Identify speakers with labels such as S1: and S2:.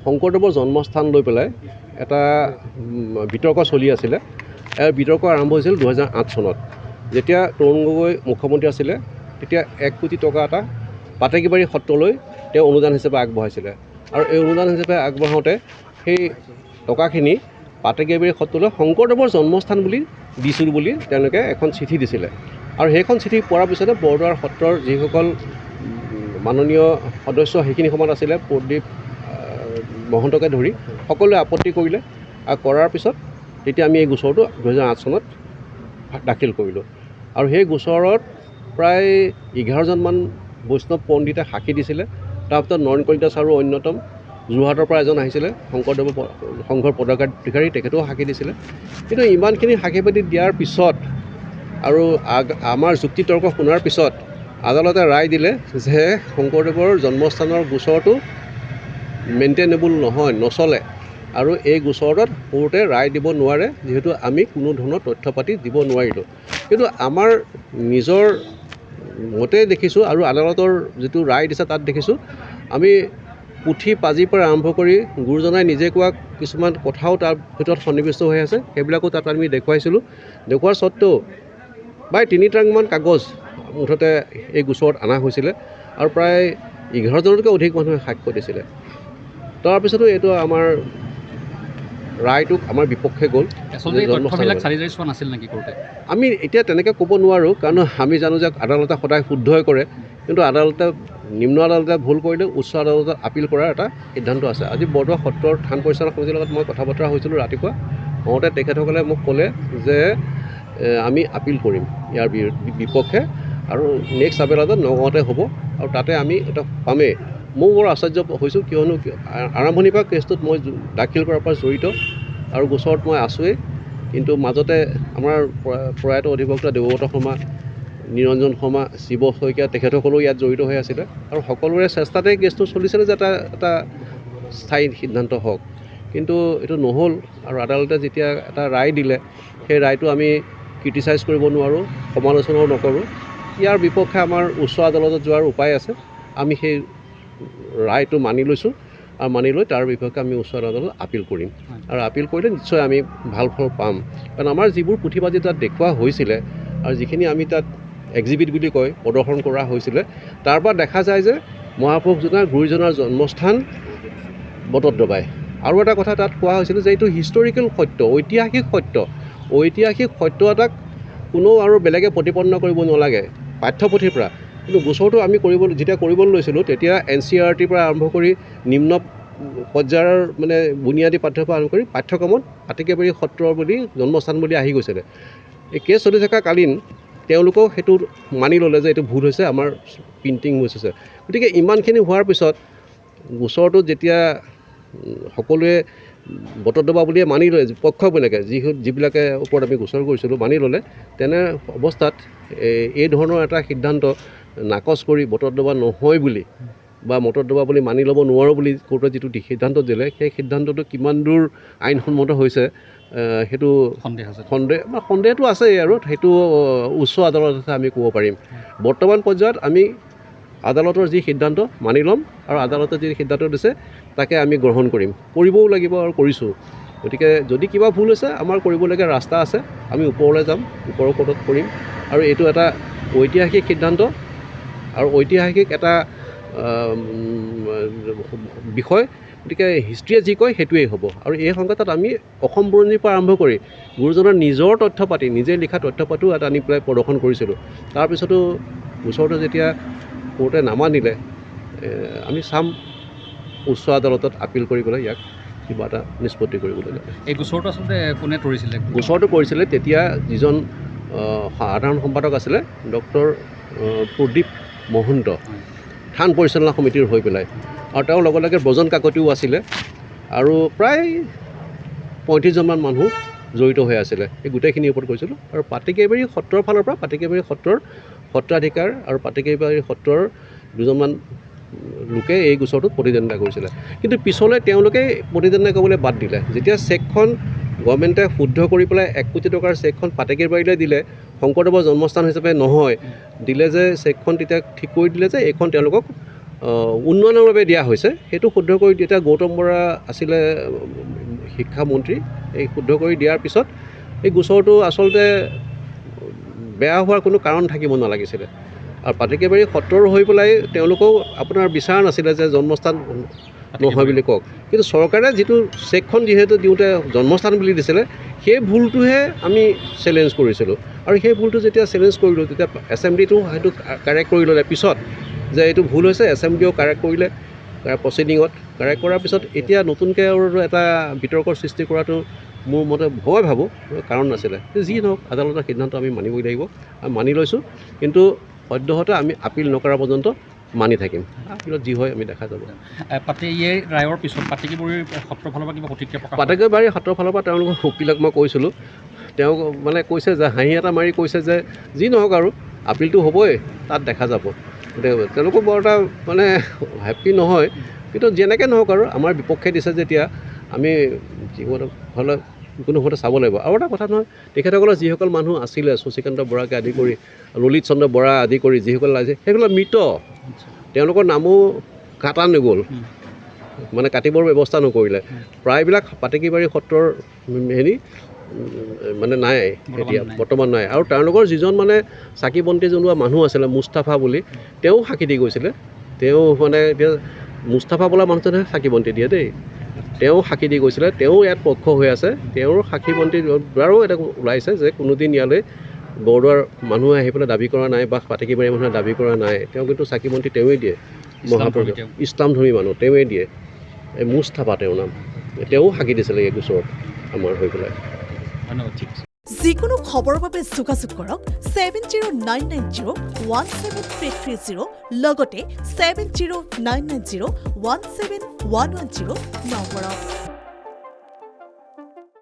S1: শংকৰদেৱৰ জন্মস্থান লৈ পেলাই এটা বিতৰ্ক চলি আছিলে। ইয়াৰ বিতৰ্ক আৰম্ভ হৈছিল 2008 চনত। যেতিয়া তৰুণ গগৈ মুখ্যমন্ত্ৰী আছিলে তেতিয়া 1 কোটি টকা এটা পাতেকীবাৰী সত্ৰলৈ তেওঁ অনুদান হিচাপে আগবঢ়াইছিলে। আৰু এই অনুদান হিচাপে আগবঢ়াওঁতে সেই টকাখিনি পাতেকীবাৰী সত্ৰলৈ শংকৰদেৱৰ জন্মস্থান বুলি দিছিলোঁ বুলি তেওঁলোকে এখন চিঠি দিছিলে। আৰু সেইখন চিঠি পোৱাৰ পিছতে বৰদোৱাৰ সত্ৰৰ যিসকল মাননীয় সদস্য সেইখিনি সময়ত আছিলে, প্ৰদীপ মহন্তকে ধৰি সকলোৱে আপত্তি কৰিলে। আৰু কৰাৰ পিছত তেতিয়া আমি এই গোচৰটো 2008 চনত দাখিল কৰিলোঁ। আৰু সেই গোচৰত প্ৰায় 11জনমান বৈষ্ণৱ পণ্ডিতে সাক্ষী দিছিলে। তাৰপিছত নয়ন কলিতা ছাৰো অন্যতম, যোৰহাটৰ পৰা এজন আহিছিলে শংকৰদেৱৰ সংঘৰ পদাধিকাৰী, তেখেতেও সাক্ষী দিছিলে। কিন্তু ইমানখিনি সাক্ষী পাতি দিয়াৰ পিছত আৰু আমাৰ যুক্তি তৰ্ক শুনাৰ পিছত আদালতে ৰায় দিলে যে শংকৰদেৱৰ জন্মস্থানৰ গোচৰটো মেইনটেইনেবল নহয়, নচলে। আৰু এই গোচৰত কোৰ্টে ৰায় দিব নোৱাৰে, যিহেতু আমি কোনো ধৰণৰ তথ্য পাতি দিব নোৱাৰিলোঁ। কিন্তু আমাৰ নিজৰ মতে দেখিছোঁ আৰু আদালতৰ যিটো ৰায় দিছে তাত দেখিছোঁ, আমি পুথি পাজিৰ পৰা আৰম্ভ কৰি গুৰুজনাই নিজে কোৱা কিছুমান কথাও তাৰ ভিতৰত সন্নিৱিষ্ট হৈ আছে, সেইবিলাকো তাত আমি দেখুৱাইছিলোঁ। দেখুওৱাৰ স্বত্তেও প্ৰায় 3 ট্ৰাংকমান কাগজ মুঠতে এই গোচৰত অনা হৈছিলে আৰু প্ৰায় 11জনতকৈ অধিক মানুহে সাক্ষ্য দিছিলে। তাৰপিছতো এইটো আমাৰ ৰায়টোক আমাৰ বিপক্ষে গ'ল। আমি এতিয়া তেনেকৈ ক'ব নোৱাৰোঁ, কাৰণ আমি জানো যে আদালতে সদায় শুদ্ধই কৰে। কিন্তু আদালতে নিম্ন আদালতে ভুল কৰিলে উচ্চ আদালতত আপিল কৰাৰ এটা সিদ্ধান্ত আছে। আজি বৰদোৱা সত্ৰৰ থান পৰিচালনা সমিতিৰ লগত মই কথা বতৰা হৈছিলোঁ ৰাতিপুৱা। হওঁতে তেখেতসকলে মোক ক'লে যে আমি আপিল কৰিম ইয়াৰ বিপক্ষে, আৰু নেক্সট আদালত নগাঁৱতে হ'ব আৰু তাতে আমি এটা পামেই। মই বৰ আশ্চৰ্য হৈছোঁ, কিয়নো আৰম্ভণিৰ পৰা কেছটোত মই দাখিল কৰাৰ পৰা জড়িত আৰু গোচৰত মই আছোঁৱেই। কিন্তু মাজতে আমাৰ প্ৰয়াত অধিবক্তা দেৱব্ৰত শৰ্মা, নিৰঞ্জন শৰ্মা, শিৱ শইকীয়া তেখেতসকলেও ইয়াত জড়িত হৈ আছিলে। আৰু সকলোৰে চেষ্টাতে কেছটো চলিছিলে যে এটা স্থায়ী সিদ্ধান্ত হওক, কিন্তু এইটো নহ'ল। আৰু আদালতে যেতিয়া এটা ৰায় দিলে, সেই ৰায়টো আমি ক্ৰিটিচাইজ কৰিব নোৱাৰোঁ, সমালোচনাও নকৰোঁ। ইয়াৰ বিপক্ষে আমাৰ উচ্চ আদালতত যোৱাৰ উপায় আছে। আমি সেই ৰায়টো মানি লৈছোঁ আৰু মানি লৈ তাৰ বিপক্ষে আমি উচ্চ আদালতত আপিল কৰিম। আৰু আপিল কৰিলে নিশ্চয় আমি ভাল ফল পাম, কাৰণ আমাৰ যিবোৰ পুথিপাজি তাত দেখুওৱা হৈছিলে আৰু যিখিনি আমি তাত এক্সিবিট বুলি কয় প্ৰদৰ্শন কৰা হৈছিলে, তাৰ পৰা দেখা যায় যে মহাপুৰুষজনাৰ গুৰুজনাৰ জন্মস্থান বটদ্ৰৱাই। আৰু এটা কথা তাত কোৱা হৈছিলে যে এইটো হিষ্টৰিকেল সত্য, ঐতিহাসিক সত্য। ঐতিহাসিক সত্য এটাক কোনো আৰু বেলেগে প্ৰতিপন্ন কৰিব নালাগে পাঠ্যপুথিৰ পৰা। কিন্তু গোচৰটো আমি যেতিয়া কৰিবলৈ লৈছিলোঁ, তেতিয়া NCERTৰ পৰা আৰম্ভ কৰি নিম্ন পৰ্যায়ৰ মানে বুনিয়াদী পাঠ্যৰ পৰা আৰম্ভ কৰি পাঠ্যক্ৰমত পাতেকীবাৰী সত্ৰ বুলি জন্মস্থান বুলি আহি গৈছিলে। এই কেছ চলি থকা কালীন তেওঁলোকেও সেইটো মানি ল'লে যে এইটো ভুল হৈছে, আমাৰ প্ৰিণ্টিং মিছ হৈছে। গতিকে ইমানখিনি হোৱাৰ পিছত গোচৰটোত যেতিয়া সকলোৱে বটদ্ৰৱা বুলিয়ে মানি লয়, পক্ষবিলাকে যিবিলাকে ওপৰত আমি গোচৰ কৰিছিলোঁ মানি ল'লে, তেনে অৱস্থাত এই ধৰণৰ এটা সিদ্ধান্ত নাকচ কৰি বটদ্ৰৱা নহয় বুলি বা মটদ্ৰৱা বুলি মানি ল'ব নোৱাৰোঁ বুলি কোৰ্টে যিটো সিদ্ধান্ত দিলে, সেই সিদ্ধান্তটো কিমান দূৰ আইনসন্মত হৈছে সেইটো সন্দেহটো আছেই। আৰু সেইটো উচ্চ আদালততহে আমি ক'ব পাৰিম। বৰ্তমান পৰ্যায়ত আমি আদালতৰ যি সিদ্ধান্ত মানি ল'ম আৰু আদালতে যি সিদ্ধান্ত দিছে তাকে আমি গ্ৰহণ কৰিবও লাগিব আৰু কৰিছোঁ। গতিকে যদি কিবা ভুল হৈছে, আমাৰ কৰিবলগীয়া ৰাস্তা আছে, আমি ওপৰলৈ যাম, ওপৰৰ কোৰ্টত কৰিম। আৰু এইটো এটা ঐতিহাসিক সিদ্ধান্ত আৰু ঐতিহাসিক এটা বিষয়। গতিকে হিষ্ট্ৰীয়ে যি কয় সেইটোৱেই হ'ব। আৰু এই সংকটত আমি অসম বুৰঞ্জীৰ পৰা আৰম্ভ কৰি গুৰুজনাৰ নিজৰ তথ্য পাতি, নিজে লিখা তথ্য পাতিও এটা আনি পেলাই প্ৰদৰ্শন কৰিছিলোঁ। তাৰপিছতো গোচৰটো যেতিয়া কোৰ্টে নামানিলে, আমি চাম উচ্চ আদালতত আপিল কৰি পেলাই ইয়াক কিবা এটা নিষ্পত্তি কৰিবলৈ যাতে।
S2: এই গোচৰটো আচলতে কোনে তৰিছিলে?
S1: গোচৰটো কৰিছিলে তেতিয়া যিজন সাধাৰণ সম্পাদক আছিলে, ডক্টৰ প্ৰদীপ মহন্ত, থান পৰিচালনা সমিতিৰ হৈ পেলাই। আৰু তেওঁৰ লগে লগে ব্ৰজন কাকতিও আছিলে আৰু প্ৰায় 35জনমান মানুহ জড়িত হৈ আছিলে। এই গোটেইখিনিৰ ওপৰত কৈছিলোঁ। আৰু পাতেকীবাৰী সত্ৰৰ ফালৰ পৰা পাতেকীবাৰী সত্ৰৰ সত্ৰাধিকাৰ আৰু পাতেকীবাৰী সত্ৰৰ দুজনমান লোকে এই গোচৰটোত প্ৰতিদ্বন্দ্বিতা কৰিছিলে। কিন্তু পিছলৈ তেওঁলোকে প্ৰতিদ্বন্দ্বিতা কৰিবলৈ বাদ দিলে। যেতিয়া চেকখন গভৰ্ণমেণ্টে শুদ্ধ কৰি পেলাই 1 কোটি টকাৰ চেকখন পাতেকীবাৰীলৈ দিলে, শংকৰদেৱৰ জন্মস্থান হিচাপে নহয়, দিলে যে চেকখন তেতিয়া ঠিক কৰি দিলে যে এইখন তেওঁলোকক উন্নয়নৰ বাবে দিয়া হৈছে সেইটো শুদ্ধ কৰি এতিয়া গৌতম বৰা আছিলে শিক্ষামন্ত্ৰী এই শুদ্ধ কৰি দিয়াৰ পিছত এই গোচৰটো আচলতে বেয়া হোৱাৰ কোনো কাৰণ থাকিব নালাগিছিলে আৰু পাতিকেবাৰী সত্ৰৰ হৈ পেলাই তেওঁলোকেও আপোনাৰ বিচৰা নাছিলে যে জন্মস্থান নহয় বুলি কওক কিন্তু চৰকাৰে যিটো চেকখন যিহেতু দিওঁতে জন্মস্থান বুলি দিছিলে সেই ভুলটোহে আমি চেলেঞ্জ কৰিছিলোঁ আৰু সেই ভুলটো যেতিয়া চেলেঞ্জ কৰিলোঁ তেতিয়া এছেম্বলিটো সেইটো কাৰেক্ট কৰি ল'লে পিছত যে এইটো ভুল হৈছে এছেম্বলিও কাৰেক্ট কৰিলে প্ৰচিডিঙত কাৰেক্ট কৰাৰ পিছত এতিয়া নতুনকৈ আৰু এটা বিতৰ্কৰ সৃষ্টি কৰাটো মোৰ মতে ভয় ভাবোঁ কাৰণ নাছিলে যি নহওক আদালতৰ সিদ্ধান্ত আমি মানিবই লাগিব আৰু মানি লৈছোঁ কিন্তু সদ্যহতে আমি আপিল নকৰা পৰ্যন্ত মানি থাকিম আপিলত যি হয় আমি দেখা যাব
S2: এই ৰায়ৰ পিছত পাতিকেবাৰীৰ সত্ৰৰ ফালৰ পৰা কিবা প্ৰতিক্ৰিয়া প্ৰকাশ
S1: পাতিকেবাৰী সত্ৰৰ ফালৰ পৰা তেওঁলোকৰ উকিলক মই কৈছিলোঁ তেওঁ মানে কৈছে যে হাঁহি এটা মাৰি কৈছে যে যি নহওক আৰু আপিলটো হ'বই তাত দেখা যাব তেওঁলোকো বৰ এটা মানে হেপ্পী নহয় কিন্তু যেনেকৈ নহওক আৰু আমাৰ বিপক্ষে দিছে যেতিয়া আমি যিকোনো হ'লে কোনো সময়তে চাব লাগিব আৰু এটা কথা নহয় তেখেতসকলৰ যিসকল মানুহ আছিলে শশীকান্ত বৰাকে আদি কৰি ললিত চন্দ্ৰ বৰা আদি কৰি যিসকল আছে সেইসকল মৃত তেওঁলোকৰ নামো কাটা নগ'ল মানে কাটিবৰ ব্যৱস্থা নকৰিলে প্ৰায়বিলাক পাতিকেবাৰী সত্ৰৰ হেৰি মানে নাই এতিয়া বৰ্তমান নাই আৰু তেওঁলোকৰ যিজন মানে চাকি বন্তি জ্বলোৱা মানুহ আছিলে মুস্তাফা বুলি তেওঁ সাক্ষী দি গৈছিলে তেওঁ মানে এতিয়া মুস্তাফা বোলা মানুহজনে চাকি বন্তি দিয়ে দেই তেওঁ সাক্ষী দি গৈছিলে তেওঁ ইয়াত পক্ষ হৈ আছে তেওঁৰ সাক্ষী বন্তি দ্বাৰাও এটা ওলাইছে যে কোনোদিন ইয়ালৈ বৰদোৱাৰ মানুহে আহি পেলাই দাবী কৰা নাই বা পাতিকেবাৰী মানুহে দাবী কৰা নাই তেওঁ কিন্তু চাকি বন্তি তেওঁৱেই দিয়ে মহাপুৰুষ ইছলামধৰ্মী মানুহ তেওঁৱেই দিয়ে এই মুস্তাফা তেওঁৰ নাম তেওঁ সাক্ষী দিছিলে এই গোচৰত আমাৰ হৈ পেলাই
S2: ধন্যবাদ ঠিক আছে
S3: যিকোনো খবৰৰ বাবে যোগাযোগ কৰক 7099017330 লগতে 7099017110 নম্বৰত